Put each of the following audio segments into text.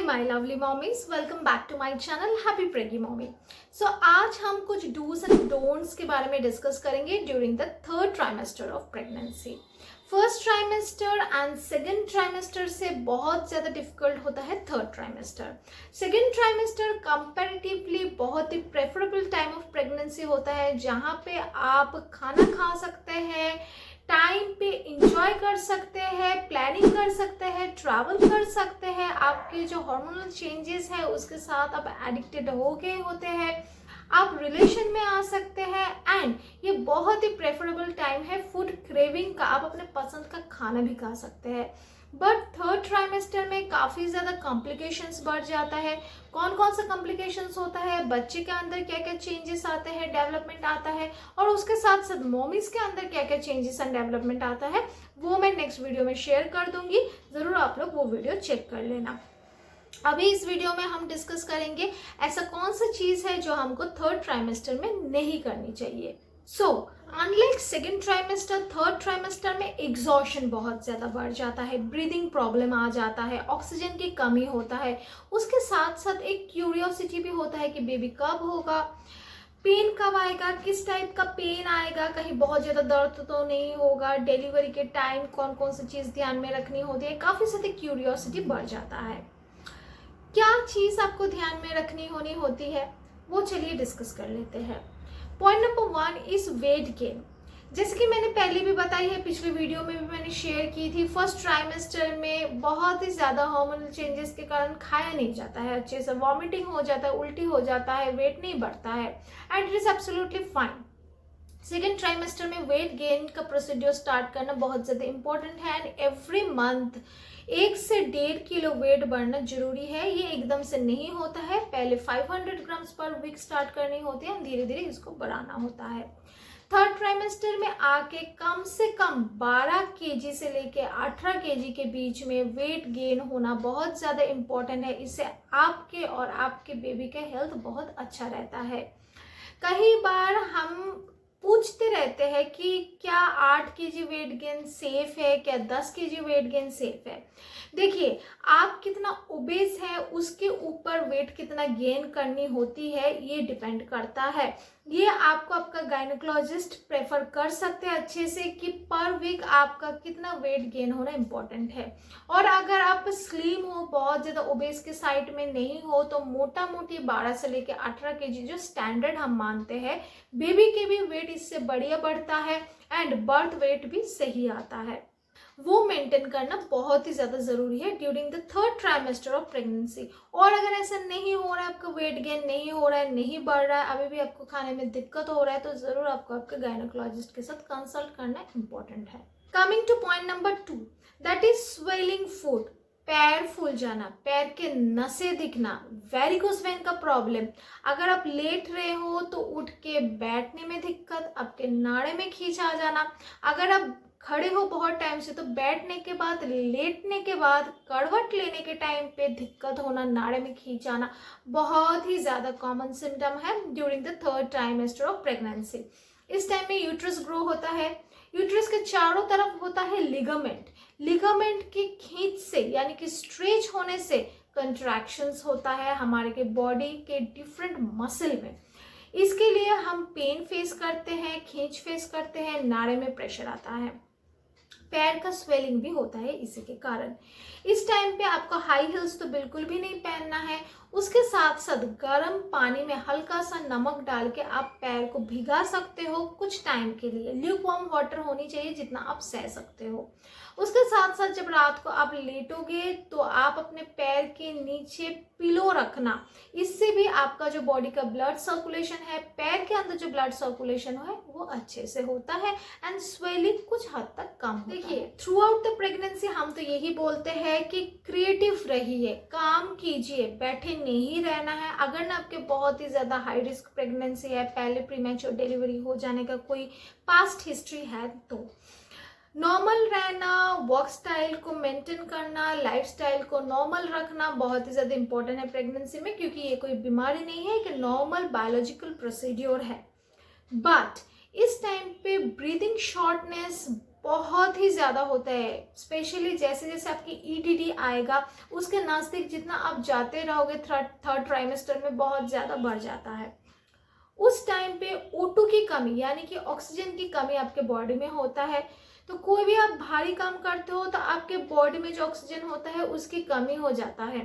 My lovely mommies, welcome back to my channel happy preggy mommy. So आज हम कुछ dos and don'ts के बारे में डिस्कस करेंगे during the third trimester of pregnancy. First trimester and second trimester से बहुत ज़्यादा डिफिकल्ट होता है third trimester. Second trimester comparatively बहुत ही प्रेफरेबल टाइम ऑफ प्रेगनेंसी होता है, जहाँ पे आप खाना खा सकते हैं, टाइम पे इंजॉय कर सकते हैं, प्लानिंग कर सकते हैं, ट्रैवल कर सकते हैं। आपके जो हार्मोनल चेंजेस है उसके साथ आप एडिक्टेड हो गए होते हैं, आप रिलेशन में आ सकते हैं एंड ये बहुत ही प्रेफरेबल टाइम है फूड क्रेविंग का। आप अपने पसंद का खाना भी खा सकते हैं। बट थर्ड ट्राइमेस्टर में काफ़ी ज़्यादा कॉम्प्लिकेशंस बढ़ जाता है। कौन कौन सा कॉम्प्लिकेशंस होता है, बच्चे के अंदर क्या क्या चेंजेस आते हैं, डेवलपमेंट आता है, और उसके साथ साथ मॉमीज के अंदर क्या क्या चेंजेस एंड डेवलपमेंट आता है, वो मैं नेक्स्ट वीडियो में शेयर कर दूंगी। ज़रूर आप लोग वो वीडियो चेक कर लेना। अभी इस वीडियो में हम डिस्कस करेंगे ऐसा कौन सा चीज़ है जो हमको थर्ड ट्राइमेस्टर में नहीं करनी चाहिए। Unlike second trimester, third trimester में एग्जॉशन बहुत ज़्यादा बढ़ जाता है, ब्रीदिंग प्रॉब्लम आ जाता है, ऑक्सीजन की कमी होता है। उसके साथ साथ एक क्यूरियोसिटी भी होता है कि बेबी कब होगा, पेन कब आएगा, किस टाइप का पेन आएगा, कहीं बहुत ज़्यादा दर्द तो नहीं होगा, डिलीवरी के टाइम कौन कौन सी चीज़ ध्यान में रखनी होती है, काफ़ी ज़्यादा क्यूरियोसिटी बढ़ जाता है। क्या चीज़ आपको ध्यान में रखनी होती है, वो चलिए डिस्कस कर लेते हैं। Point number 1 is weight gain. जैसे कि मैंने पहले भी बताई है, पिछले वीडियो में भी मैंने शेयर की थी, फर्स्ट ट्राइमेस्टर में बहुत ही ज़्यादा हार्मोनल चेंजेस के कारण खाया नहीं जाता है अच्छे से, वॉमिटिंग हो जाता है, उल्टी हो जाता है, वेट नहीं बढ़ता है and it is absolutely fine. Second trimester में वेट गेन का प्रोसीड्योर स्टार्ट करना बहुत ज़्यादा इंपॉर्टेंट है एंड एवरी मंथ 1 से 1.5 किलो वेट बढ़ना जरूरी है। ये एकदम से नहीं होता है, पहले 500 ग्राम्स पर वीक स्टार्ट करनी होती है, धीरे धीरे इसको बढ़ाना होता है। थर्ड ट्राइमेस्टर में आके कम से कम 12 केजी से लेके 18 केजी के बीच में वेट गेन होना बहुत ज़्यादा इम्पोर्टेंट है। इससे आपके और आपके बेबी का हेल्थ बहुत अच्छा रहता है। कई बार हम पूछते रहते हैं कि क्या 8 केजी वेट गेन सेफ है, क्या 10 केजी वेट गेन सेफ है। देखिए, आप कितना ओबेस है उसके ऊपर वेट कितना गेन करनी होती है ये डिपेंड करता है। ये आपको आपका गायनोकोलॉजिस्ट प्रेफर कर सकते हैं अच्छे से कि पर वीक आपका कितना वेट गेन होना इम्पोर्टेंट है। और अगर आप स्लिम हो, बहुत ज़्यादा ओबेस के साइड में नहीं हो, तो मोटा मोटी 12 से लेकर 18 केजी जो स्टैंडर्ड हम मानते हैं, बेबी के भी वेट इससे बढ़िया बढ़ता है एंड बर्थ वेट भी सही आता है, वो मेंटेन करना बहुत ही ज़्यादा ज़रूरी है during the third trimester of pregnancy. और अगर ऐसा नहीं हो रहा है, आपका वेट गेन नहीं हो रहा है, नहीं बढ़ रहा है, अभी भी आपको खाने में दिक्कत हो रहा है, तो ज़रूर आपको आपके गायनोकोलॉजिस्ट के साथ कंसल्ट करना इंपॉर्टेंट है। Coming two point number 2, that is swelling foot. पैर फूल जाना, पैर के नसें दिखना, वेरिकोस वेन का प्रॉब्लम। अगर आप लेट रहे हो तो उठ के बैठने में दिक्कत, आपके नाड़े में खींच आ जाना। अगर आप खड़े हो बहुत टाइम से तो बैठने के बाद, लेटने के बाद, करवट लेने के टाइम पे दिक्कत होना, नाड़े में खींच आना, बहुत ही ज़्यादा कॉमन सिम्टम है during the third trimester of pregnancy. इस टाइम में यूट्रस ग्रो होता है, यूट्रस के चारों तरफ होता है लिगामेंट। लिगामेंट की खींच से यानी कि स्ट्रेच होने से कंट्रैक्शंस होता है हमारे के बॉडी के डिफरेंट मसल में। इसके लिए हम पेन फेस करते हैं, खींच फेस करते हैं, नाड़े में प्रेशर आता है, पैर का स्वेलिंग भी होता है इसी के कारण। इस टाइम पे आपको हाई हील्स तो बिल्कुल भी नहीं पहनना है। उसके साथ साथ गर्म पानी में हल्का सा नमक डाल के आप पैर को भिगा सकते हो कुछ टाइम के लिए। ल्यूकवार्म वाटर होनी चाहिए जितना आप सह सकते हो। उसके साथ साथ जब रात को आप लेटोगे तो आप अपने पैर के नीचे पिलो रखना। इससे भी आपका जो बॉडी का ब्लड सर्कुलेशन है, पैर के अंदर जो ब्लड सर्कुलेशन है वो अच्छे से होता है एंड स्वेलिंग कुछ हद तक कम होता है। देखिए, थ्रू आउट द प्रेगनेंसी हम तो यही बोलते हैं कि क्रिएटिव रहिए, काम कीजिए, बैठे नहीं रहना है। अगर ना आपके बहुत ही ज़्यादा हाई रिस्क प्रेगनेंसी है, पहले प्रीमैच्योर डिलीवरी हो जाने का कोई पास्ट हिस्ट्री है, तो नॉर्मल रहना, वर्क स्टाइल को मेंटेन करना, लाइफ स्टाइल को नॉर्मल रखना बहुत ही ज़्यादा इंपॉर्टेंट है प्रेगनेंसी में, क्योंकि ये कोई बीमारी नहीं है कि नॉर्मल बायोलॉजिकल प्रोसीड्योर है। बट इस टाइम पे ब्रीदिंग शॉर्टनेस, बहुत ही ज़्यादा होता है। स्पेशली जैसे जैसे आपकी ईडीडी आएगा उसके नज़दीक जितना आप जाते रहोगे थर्ड ट्राइमेस्टर में बहुत ज़्यादा बढ़ जाता है। उस टाइम पे O2 की कमी यानी कि ऑक्सीजन की कमी आपके बॉडी में होता है। तो कोई भी आप भारी काम करते हो तो आपके बॉडी में जो ऑक्सीजन होता है उसकी कमी हो जाता है,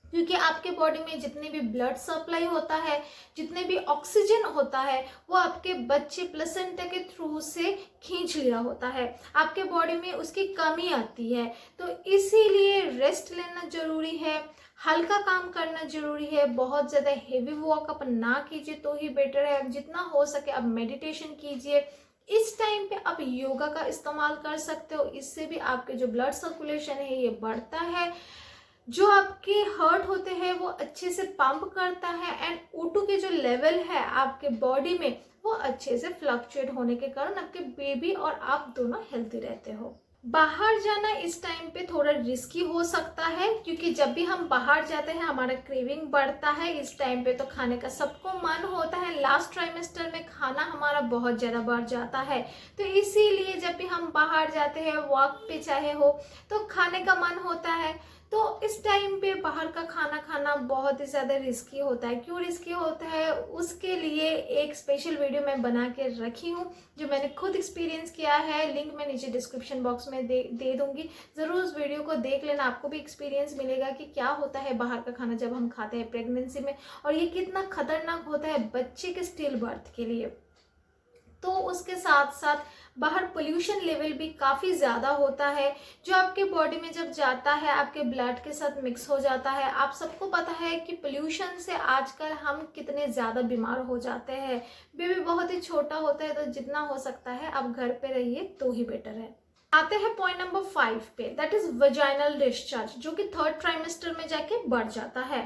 क्योंकि आपके बॉडी में जितने भी ब्लड सप्लाई होता है, जितने भी ऑक्सीजन होता है, वो आपके बच्चे प्लेसेंटा के थ्रू से खींच लिया होता है, आपके बॉडी में उसकी कमी आती है। तो इसीलिए रेस्ट लेना जरूरी है, हल्का काम करना जरूरी है, बहुत ज़्यादा हेवी वॉक आप ना कीजिए तो ही बेटर है। जितना हो सके आप मेडिटेशन कीजिए। इस टाइम पे आप योगा का इस्तेमाल कर सकते हो, इससे भी आपके जो ब्लड सर्कुलेशन है ये बढ़ता है, जो आपके हर्ट होते हैं वो अच्छे से पंप करता है, एंड O2 के जो लेवल है आपके बॉडी में वो अच्छे से फ्लक्चुएट होने के कारण आपके बेबी और आप दोनों हेल्थी रहते हो। बाहर जाना इस टाइम पे थोड़ा रिस्की हो सकता है, क्योंकि जब भी हम बाहर जाते हैं हमारा क्रेविंग बढ़ता है। इस टाइम पे तो खाने का सबको मन होता है, लास्ट ट्राइमेस्टर में खाना हमारा बहुत ज़्यादा बढ़ जाता है। तो इसीलिए जब भी हम बाहर जाते हैं वॉक पे चाहे हो तो खाने का मन होता है। तो इस टाइम पे बाहर का खाना खाना बहुत ही ज़्यादा रिस्की होता है। क्यों रिस्की होता है, उसके लिए एक स्पेशल वीडियो मैं बना के रखी हूँ जो मैंने खुद एक्सपीरियंस किया है। लिंक मैं नीचे डिस्क्रिप्शन बॉक्स में दे दूंगी, ज़रूर उस वीडियो को देख लेना, आपको भी एक्सपीरियंस मिलेगा कि क्या होता है बाहर का खाना जब हम खाते हैं प्रेगनेंसी में, और ये कितना खतरनाक होता है बच्चे के स्टिल बर्थ के लिए। तो उसके साथ साथ बाहर पोल्यूशन लेवल भी काफ़ी ज़्यादा होता है, जो आपके बॉडी में जब जाता है आपके ब्लड के साथ मिक्स हो जाता है। आप सबको पता है कि पोल्यूशन से आजकल हम कितने ज़्यादा बीमार हो जाते हैं। बेबी बहुत ही छोटा होता है, तो जितना हो सकता है आप घर पे रहिए तो ही बेटर है। आते हैं पॉइंट नंबर 5 पे, दैट इज वजाइनल डिस्चार्ज, जो कि थर्ड ट्राइमेस्टर में जाके बढ़ जाता है।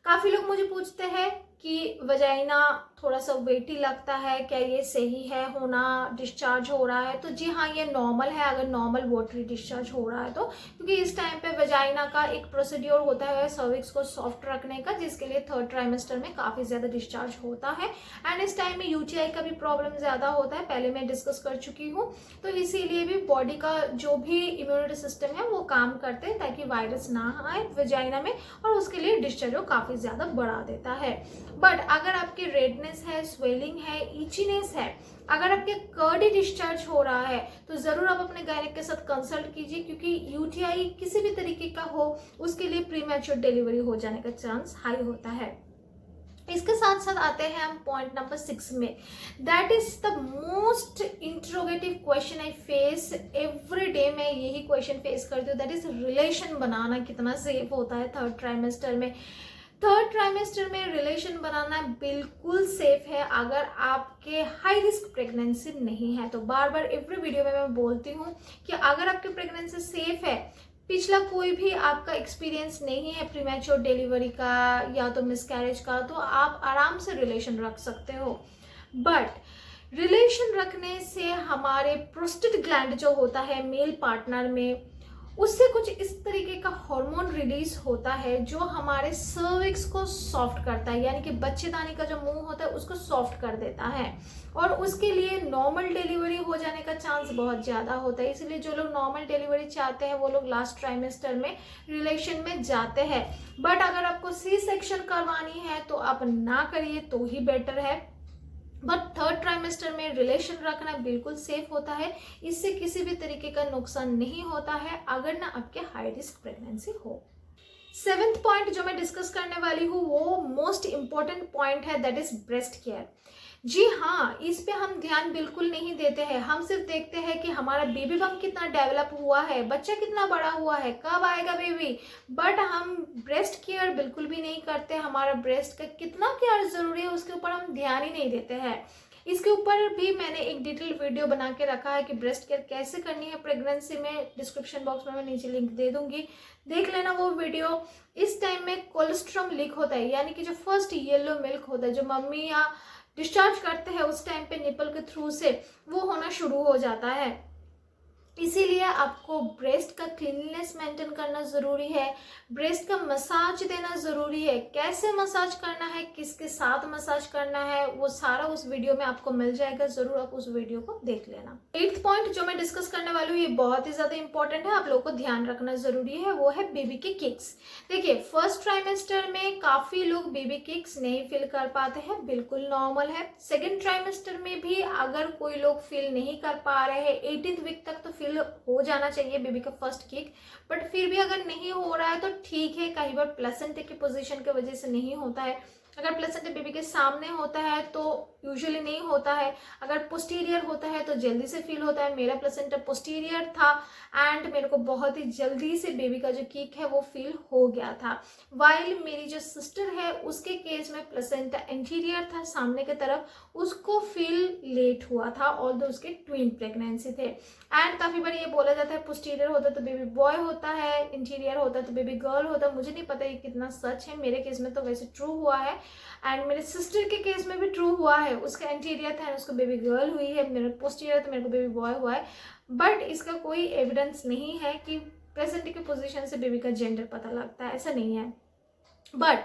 काफ़ी लोग मुझे पूछते हैं कि वजाइना थोड़ा सा वेटी लगता है, क्या ये सही है होना, डिस्चार्ज हो रहा है? तो जी हाँ, ये नॉर्मल है अगर नॉर्मल वाटरी डिस्चार्ज हो रहा है तो, क्योंकि इस टाइम पे वजाइना का एक प्रोसीड्योर होता है सर्विक्स को सॉफ्ट रखने का, जिसके लिए थर्ड ट्राइमेस्टर में काफ़ी ज़्यादा डिस्चार्ज होता है। एंड इस टाइम में यूटीआई का भी प्रॉब्लम ज़्यादा होता है, पहले मैं डिस्कस कर चुकी हूँ। तो इसीलिए भी बॉडी का जो भी इम्यूनिटी सिस्टम है वो काम करते हैं ताकि वायरस ना आए वजाइना में, और उसके लिए डिस्चार्ज काफ़ी ज़्यादा बढ़ा देता है। बट अगर आपकी रेडनेस है, स्वेलिंग है, इचीनेस है, अगर आपके कर्डी डिस्चार्ज हो रहा है तो ज़रूर आप अपने गायनेक के साथ कंसल्ट कीजिए, क्योंकि यूटीआई किसी भी तरीके का हो उसके लिए प्रीमैच्योर डिलीवरी हो जाने का चांस हाई होता है। इसके साथ साथ आते हैं हम पॉइंट नंबर 6 में, that is the most interrogative question I face every day. मैं यही क्वेश्चन फेस करती हूँ, दैट इज रिलेशन बनाना कितना सेफ होता है थर्ड ट्राइमेस्टर में। थर्ड ट्राइमेस्टर में रिलेशन बनाना बिल्कुल सेफ है अगर आपके हाई रिस्क प्रेगनेंसी नहीं है। तो बार बार एवरी वीडियो में मैं बोलती हूँ कि अगर आपकी प्रेगनेंसी सेफ है, पिछला कोई भी आपका एक्सपीरियंस नहीं है प्रीमैच्योर डिलीवरी का या तो मिसकैरेज का, तो आप आराम से रिलेशन रख सकते हो। बट रिलेशन रखने से हमारे प्रोस्टेट ग्लैंड जो होता है मेल पार्टनर में, उससे कुछ इस तरीके का हार्मोन रिलीज होता है जो हमारे सर्विक्स को सॉफ्ट करता है, यानी कि बच्चेदानी का जो मुंह होता है उसको सॉफ्ट कर देता है, और उसके लिए नॉर्मल डिलीवरी हो जाने का चांस बहुत ज़्यादा होता है। इसलिए जो लोग नॉर्मल डिलीवरी चाहते हैं वो लोग लास्ट ट्राइमेस्टर में रिलेशन में जाते हैं। बट अगर आपको सी सेक्शन करवानी है तो आप ना करिए तो ही बेटर है। बट थर्ड ट्राइमेस्टर में रिलेशन रखना बिल्कुल सेफ होता है, इससे किसी भी तरीके का नुकसान नहीं होता है अगर ना आपके हाई रिस्क प्रेगनेंसी हो। 7th पॉइंट जो मैं डिस्कस करने वाली हूँ वो मोस्ट इंपॉर्टेंट पॉइंट है, दैट इज ब्रेस्ट केयर। जी हाँ, इस पे हम ध्यान बिल्कुल नहीं देते हैं। हम सिर्फ देखते हैं कि हमारा बेबी बम्प कितना डेवलप हुआ है, बच्चा कितना बड़ा हुआ है, कब आएगा बेबी, बट हम ब्रेस्ट केयर बिल्कुल भी नहीं करते। हमारा ब्रेस्ट का कितना केयर जरूरी है उसके ऊपर हम ध्यान ही नहीं देते हैं। इसके ऊपर भी मैंने एक डिटेल वीडियो बना के रखा है कि ब्रेस्ट केयर कैसे करनी है प्रेगनेंसी में, डिस्क्रिप्शन बॉक्स में मैं नीचे लिंक दे दूंगी, देख लेना वो वीडियो। इस टाइम में कोलेस्ट्रॉम लीक होता है, यानी कि जो फर्स्ट येलो मिल्क होता है जो मम्मी या डिस्चार्ज करते हैं उस टाइम पे निपल के थ्रू से वो होना शुरू हो जाता है। इसीलिए आपको ब्रेस्ट का क्लीनलीनेस मेंटेन करना ज़रूरी है, ब्रेस्ट का मसाज देना ज़रूरी है। कैसे मसाज करना है, किसके साथ मसाज करना है, वो सारा उस वीडियो में आपको मिल जाएगा, ज़रूर आप उस वीडियो को देख लेना। 8th पॉइंट जो मैं डिस्कस करने वाली हूँ ये बहुत ही ज़्यादा इंपॉर्टेंट है, आप लोगों को ध्यान रखना ज़रूरी है, वो है बेबी के किक्स। देखिए फर्स्ट ट्राइमेस्टर में काफ़ी लोग बेबी किक्स नहीं फील कर पाते हैं, बिल्कुल नॉर्मल है। सेकेंड ट्राइमेस्टर में भी अगर कोई लोग फील नहीं कर पा रहे हैं, 18th वीक तक तो फील हो जाना चाहिए बेबी का फर्स्ट किक, बट फिर भी अगर नहीं हो रहा है तो ठीक है, कई बार प्लेसेंटा की पोजीशन की वजह से नहीं होता है। अगर प्लेसेंटा बेबी के सामने होता है तो यूजुअली नहीं होता है, अगर पोस्टीरियर होता है तो जल्दी से फील होता है। मेरा प्लेसेंटा पोस्टीरियर था एंड मेरे को बहुत ही जल्दी से बेबी का जो किक है वो फील हो गया था। वाइल मेरी जो सिस्टर है उसके केस में प्लेसेंटा एंटीरियर था सामने की तरफ, उसको फील लेट हुआ था, ऑल्दो उसके ट्विन प्रेगनेंसी थे। एंड काफ़ी बार ये बोला जाता है पोस्टीरियर होता है तो बेबी बॉय होता है, इंटीरियर होता है तो बेबी गर्ल होता है। मुझे नहीं पता ये कितना सच है, मेरे केस में तो वैसे ट्रू हुआ है एंड मेरे सिस्टर के केस में भी ट्रू हुआ है। उसका एंटीरियर था, उसको बेबी गर्ल हुई है, मेरा पोस्टीरियर तो मेरे को बेबी बॉय हुआ है। बट इसका कोई एविडेंस नहीं है कि प्रेजेंट की पोजीशन से बेबी का जेंडर पता लगता है, ऐसा नहीं है। बट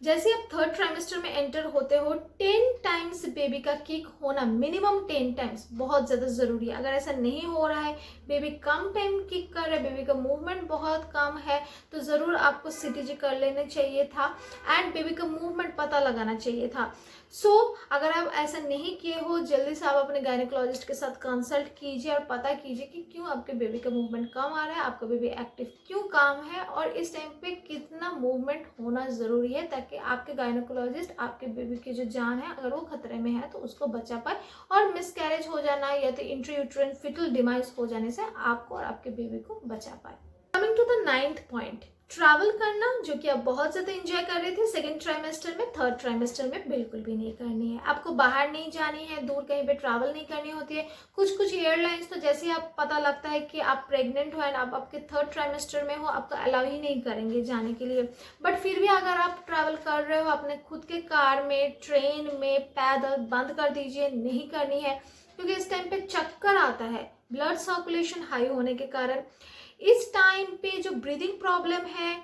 जैसे आप थर्ड ट्राइमेस्टर में एंटर होते हो, 10 टाइम्स बेबी का किक होना, मिनिमम 10 टाइम्स बहुत ज़्यादा ज़रूरी है। अगर ऐसा नहीं हो रहा है, बेबी कम टाइम किक कर रहा है, बेबी का मूवमेंट बहुत कम है, तो ज़रूर आपको सीटीजी कर लेना चाहिए था एंड बेबी का मूवमेंट पता लगाना चाहिए था। अगर आप ऐसा नहीं किए हो, जल्दी से आप अपने गायनेकोलॉजिस्ट के साथ कंसल्ट कीजिए और पता कीजिए कि क्यों आपके बेबी का मूवमेंट कम आ रहा है, आपका बेबी एक्टिव क्यों कम है और इस टाइम पे कितना मूवमेंट होना ज़रूरी है, ताकि आपके गायनेकोलॉजिस्ट आपके बेबी की जो जान है अगर वो खतरे में है तो उसको बचा पाए और मिसकैरेज हो जाना या तो इंट्रायूटेराइन फिटल डिमाइस हो जाने से आपको और आपके बेबी को बचा पाए। Coming to the 9th point, travel करना, जो कि आप बहुत ज़्यादा एंजॉय कर रहे थे सेकेंड ट्राइमेस्टर में, थर्ड ट्राइमेस्टर में बिल्कुल भी नहीं करनी है। आपको बाहर नहीं जानी है, दूर कहीं पे ट्रैवल नहीं करनी होती है। कुछ एयरलाइंस तो जैसे आप पता लगता है कि आप प्रेग्नेंट हो एंड आप आपके थर्ड ट्राइमेस्टर में हो, आपको अलाउ ही नहीं करेंगे जाने के लिए। बट फिर भी अगर आप ट्रैवल कर रहे हो अपने खुद के कार में, ट्रेन में, पैदल, बंद कर दीजिए, नहीं करनी है, क्योंकि इस टाइम पे चक्कर आता है ब्लड सर्कुलेशन हाई होने के कारण। इस टाइम पे जो ब्रीदिंग प्रॉब्लम है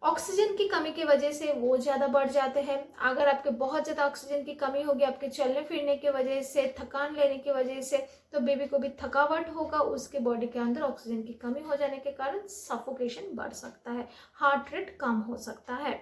ऑक्सीजन की कमी की वजह से वो ज़्यादा बढ़ जाते हैं। अगर आपके बहुत ज़्यादा ऑक्सीजन की कमी होगी आपके चलने फिरने की वजह से, थकान लेने की वजह से, तो बेबी को भी थकावट होगा, उसके बॉडी के अंदर ऑक्सीजन की कमी हो जाने के कारण सफोकेशन बढ़ सकता है, हार्ट रेट कम हो सकता है।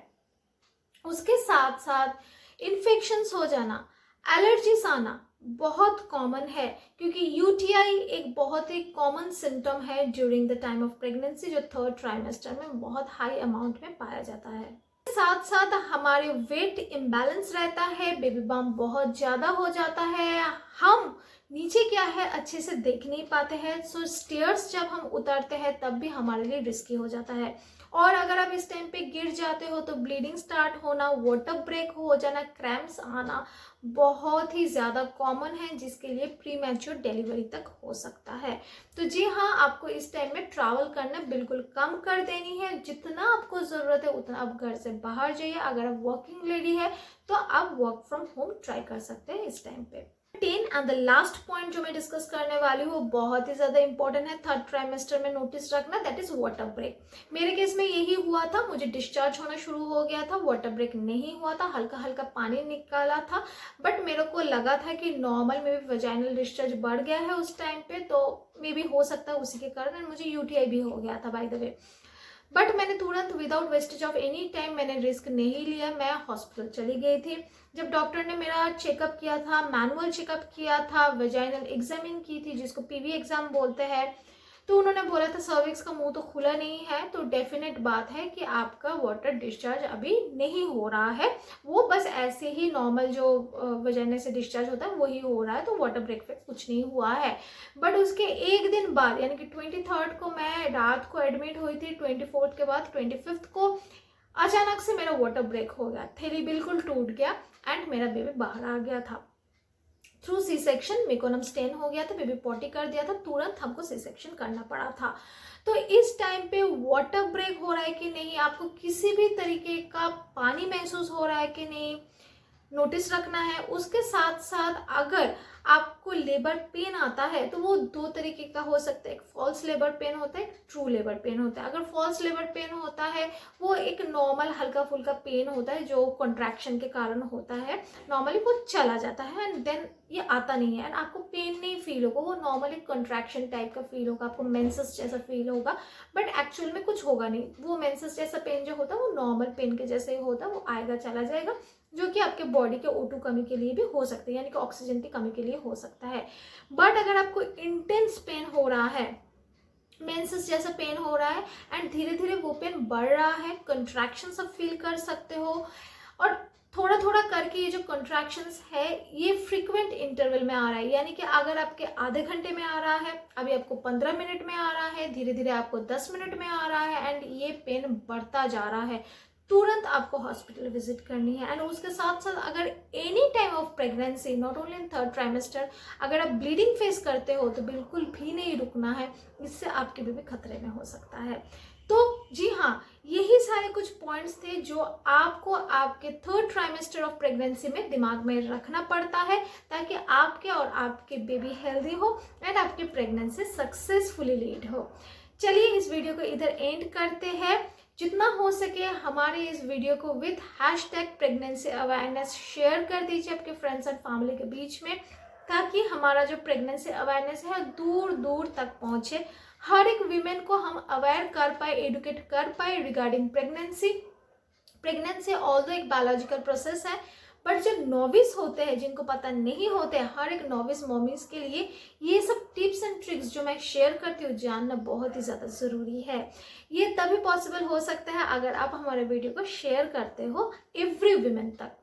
उसके साथ साथ इन्फेक्शंस हो जाना, एलर्जीज आना बहुत कॉमन है, क्योंकि यूटीआई एक बहुत ही कॉमन सिम्टम है during the time of pregnancy, जो थर्ड ट्राइमेस्टर में बहुत हाई अमाउंट में पाया जाता है। साथ साथ हमारे वेट इम्बैलेंस रहता है, बेबी बम्प बहुत ज़्यादा हो जाता है, हम नीचे क्या है अच्छे से देख नहीं पाते हैं। स्टेयर्स जब हम उतरते हैं तब भी हमारे लिए रिस्की हो जाता है। और अगर आप इस टाइम पे गिर जाते हो तो ब्लीडिंग स्टार्ट होना, वाटर ब्रेक हो जाना, क्रैम्प्स आना बहुत ही ज़्यादा कॉमन है, जिसके लिए प्रीमैच्योर डिलीवरी तक हो सकता है। तो जी हाँ, आपको इस टाइम में ट्रैवल करना बिल्कुल कम कर देनी है। जितना आपको ज़रूरत है उतना आप घर से बाहर जाइए। अगर आप वर्किंग लेडी है तो आप वर्क फ्रॉम होम ट्राई कर सकते हैं इस टाइम पे। 10 एंड द लास्ट पॉइंट जो मैं डिस्कस करने वाली हूँ वो बहुत ही ज़्यादा इंपॉर्टेंट है थर्ड ट्राइमेस्टर में, नोटिस रखना, दैट इज वाटर ब्रेक। मेरे केस में यही हुआ था, मुझे डिस्चार्ज होना शुरू हो गया था, वाटर ब्रेक नहीं हुआ था, हल्का हल्का पानी निकाला था, बट मेरे को लगा था कि नॉर्मल में भी वजाइनल डिस्चार्ज बढ़ गया है उस टाइम पे, तो मे बी हो सकता है उसी के कारण मुझे यूटीआई भी हो गया था बाय द वे। बट मैंने तुरंत without wastage of any time मैंने रिस्क नहीं लिया, मैं हॉस्पिटल चली गई थी। जब डॉक्टर ने मेरा चेकअप किया था, मैनुअल चेकअप किया था, वेजाइनल एग्जामिन की थी जिसको पीवी एग्जाम बोलते हैं, तो उन्होंने बोला था सर्विक्स का मुंह तो खुला नहीं है, तो डेफिनेट बात है कि आपका वाटर डिस्चार्ज अभी नहीं हो रहा है, वो बस ऐसे ही नॉर्मल जो वजाइना से डिस्चार्ज होता है वही हो रहा है, तो वाटर ब्रेक पे कुछ नहीं हुआ है। बट उसके एक दिन बाद यानी कि 23rd को मैं रात को एडमिट हुई थी, 24th के बाद 25th को अचानक से मेरा वाटर ब्रेक हो गया, थैली बिल्कुल टूट गया एंड मेरा बेबी बाहर आ गया था। थ्रू सी सेक्शन मेकोनम स्टेन हो गया था, बेबी पॉटी कर दिया था, तुरंत हमको सी सेक्शन करना पड़ा था। तो इस टाइम पे वाटर ब्रेक हो रहा है कि नहीं, आपको किसी भी तरीके का पानी महसूस हो रहा है कि नहीं, नोटिस रखना है। उसके साथ साथ अगर आपको लेबर पेन आता है तो वो दो तरीके का हो सकता है, एक फॉल्स लेबर पेन होता है, एक ट्रू लेबर पेन होता है। अगर फॉल्स लेबर पेन होता है वो एक नॉर्मल हल्का फुल्का पेन होता है जो कॉन्ट्रैक्शन के कारण होता है, नॉर्मली वो चला जाता है एंड देन ये आता नहीं है एंड आपको पेन नहीं फील होगा, वो नॉर्मली कॉन्ट्रैक्शन टाइप का फील होगा, आपको मेंसेस जैसा फील होगा, बट एक्चुअल में कुछ होगा नहीं। वो मेंसेस जैसा पेन जो होता है वो नॉर्मल पेन के जैसे ही होता है, वो आएगा चला जाएगा, जो कि आपके बॉडी के O2 कमी के लिए भी हो सकती है, यानी कि ऑक्सीजन की कमी के लिए हो सकता है। बट अगर आपको इंटेंस पेन हो रहा है, मेंसेस जैसा पेन हो रहा है एंड धीरे धीरे वो पेन बढ़ रहा है, कंट्रैक्शंस आप फील कर सकते हो और थोड़ा थोड़ा करके ये जो कंट्रैक्शंस है ये फ्रीक्वेंट इंटरवल में आ रहा है, यानी कि अगर आपके आधे घंटे में आ रहा है, अभी आपको 15 मिनट में आ रहा है, धीरे धीरे आपको 10 मिनट में आ रहा है एंड ये पेन बढ़ता जा रहा है, तुरंत आपको हॉस्पिटल विजिट करनी है। एंड उसके साथ साथ अगर any time of pregnancy, not only in third trimester, अगर आप ब्लीडिंग फेस करते हो तो बिल्कुल भी नहीं रुकना है, इससे आपके बेबी खतरे में हो सकता है। तो जी हाँ, यही सारे कुछ पॉइंट्स थे जो आपको आपके थर्ड ट्राइमेस्टर ऑफ प्रेगनेंसी में दिमाग में रखना पड़ता है ताकि आपके और आपके बेबी हेल्दी हो एंड आपकी प्रेगनेंसी सक्सेसफुली लीड हो। चलिए इस वीडियो को इधर एंड करते हैं। जितना हो सके हमारे इस वीडियो को विद #प्रेगनेंसी अवेयरनेस शेयर कर दीजिए आपके फ्रेंड्स एंड फैमिली के बीच में, ताकि हमारा जो प्रेगनेंसी अवेयरनेस है दूर दूर तक पहुंचे, हर एक वीमेन को हम अवेयर कर पाए, एडुकेट कर पाए रिगार्डिंग प्रेगनेंसी। प्रेगनेंसी ऑल्दो एक बायोलॉजिकल प्रोसेस है, बट जो नॉविस होते हैं, जिनको पता नहीं होते, हर एक नॉविस मॉमीज के लिए ये सब टिप्स एंड ट्रिक्स जो मैं शेयर करती हूँ जानना बहुत ही ज़्यादा ज़रूरी है। ये तभी पॉसिबल हो सकता है अगर आप हमारे वीडियो को शेयर करते हो एवरी वुमेन तक।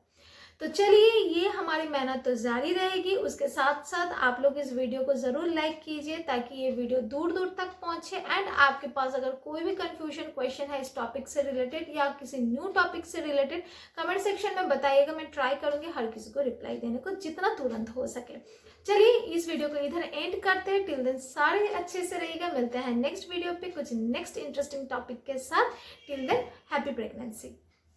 तो चलिए ये हमारी मेहनत तो जारी रहेगी, उसके साथ साथ आप लोग इस वीडियो को ज़रूर लाइक कीजिए ताकि ये वीडियो दूर दूर तक पहुंचे एंड आपके पास अगर कोई भी कंफ्यूजन क्वेश्चन है इस टॉपिक से रिलेटेड या किसी न्यू टॉपिक से रिलेटेड, कमेंट सेक्शन में बताइएगा, मैं ट्राई करूंगी हर किसी को रिप्लाई देने को जितना तुरंत हो सके। चलिए इस वीडियो को इधर एंड करते हैं। टिल देन सारे अच्छे से रहिएगा, मिलते हैं नेक्स्ट वीडियो पे कुछ नेक्स्ट इंटरेस्टिंग टॉपिक के साथ। Till than happy pregnancy.